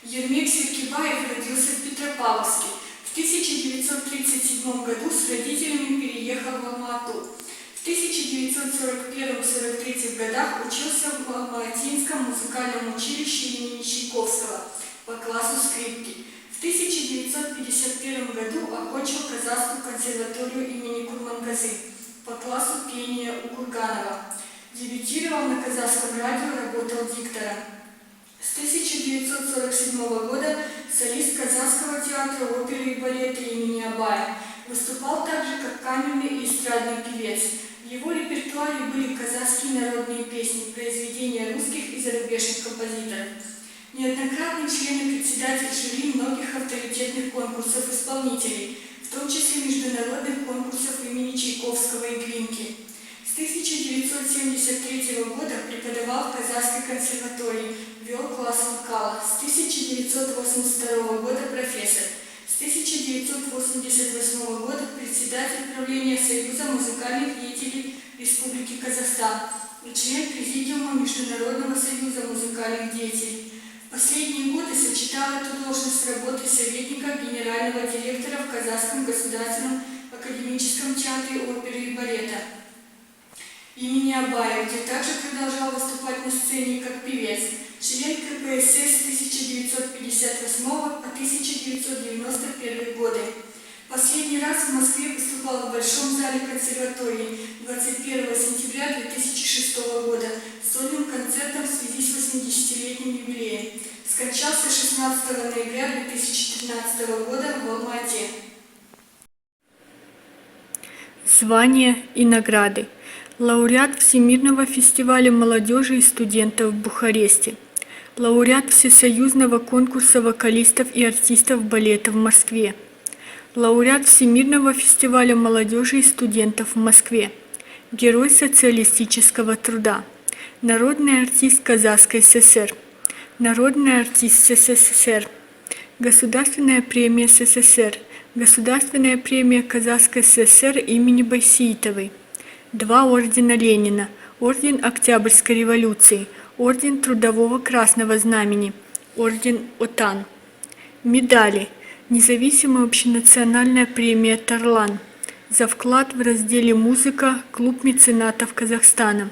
Ермек Серкибаев родился в Петропавловске. В 1937 году с родителями переехал в Алма-Ату. В 1941-43 годах учился в Алма-Атинском музыкальном училище имени Чайковского по классу скрипки. В 1951 году окончил Казахскую консерваторию имени Курмангазы по классу пения у Курганова. Дебютировал на казахском радио, работал диктором. С 1947 года солист Казахского театра оперы и балета имени Абая. Выступал также как камерный и эстрадный певец. В его репертуаре были казахские народные песни, произведения русских и зарубежных композиторов. Неоднократный член и председатель жюри многих авторитетных конкурсов исполнителей, в том числе международных конкурсов имени Чайковского и Глинки. С 1973 года преподавал в Казахской консерватории, вел класс вокала. С 1982 года профессор. С 1988 года председатель правления Союза музыкальных деятелей Республики Казахстан и член президиума Международного союза музыкальных деятелей. В последние годы сочетал эту должность с работой советника генерального директора в Казахском государственном академическом театре оперы и балета имени Абая, где также продолжал выступать на сцене как певец, член КПСС с 1958 по 1991 годы. Последний раз в Москве выступал в Большом зале консерватории 21 сентября 2006 года с сольным концертом в связи с 80-летним юбилеем. Скончался 16 ноября 2013 года в Алма-Ате. Звания и награды. Лауреат Всемирного фестиваля молодежи и студентов в Бухаресте. Лауреат Всесоюзного конкурса вокалистов и артистов балета в Москве. Лауреат Всемирного фестиваля молодежи и студентов в Москве. Герой социалистического труда. Народный артист Казахской ССР. Народный артист СССР. Государственная премия СССР. Государственная премия Казахской ССР имени Байсеитовой. 2 ордена Ленина, орден Октябрьской революции, орден Трудового Красного Знамени, орден ОТАН. Медали. Независимая общенациональная премия «Тарлан» за вклад в разделе «Музыка» Клуб меценатов Казахстана.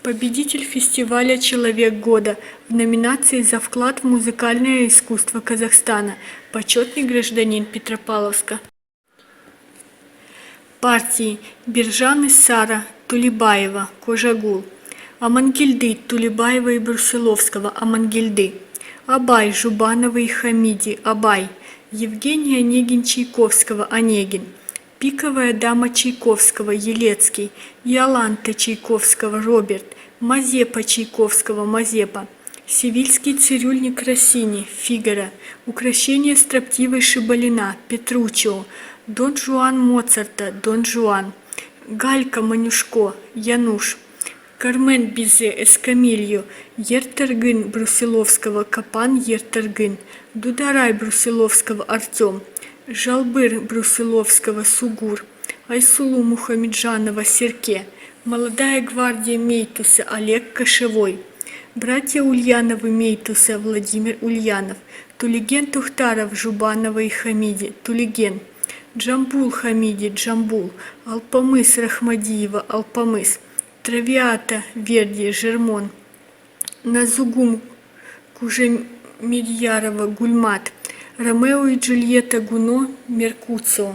Победитель фестиваля «Человек года» в номинации «За вклад в музыкальное искусство Казахстана», почетный гражданин Петропавловска. Партии: Биржан Иссара, Тулебаева, Кожагул. Амангельды, Тулебаева и Брусиловского, Амангельды. Абай, Жубанова и Хамиди, Абай. Евгений Онегин Чайковского, Онегин. Пиковая дама Чайковского, Елецкий. Иоланта Чайковского, Роберт. Мазепа Чайковского, Мазепа. Севильский цирюльник Россини, Фигаро. Укрощение строптивой Шибалина, Петруччио. Дон Жуан Моцарта, Дон Жуан. Галька Манюшко, Януш. Кармен Бизе, Эскамильо. Ертергын Брусиловского, Капан Ертергын. Дударай Брусиловского, Артем. Жалбыр Брусиловского, Сугур. Айсулу Мухамеджанова, Серке. Молодая гвардия Мейтуса, Олег Кошевой. Братья Ульяновы Мейтуса, Владимир Ульянов. Тулиген Тухтаров, Жубанова и Хамиди, Тулиген. Джамбул Хамиди, Джамбул. Алпамыс Рахмадиева, Алпамыс. Травиата Верди, Жермон. Назугум Кужемирьярова, Гульмат. Ромео и Джульетта Гуно, Меркуцио.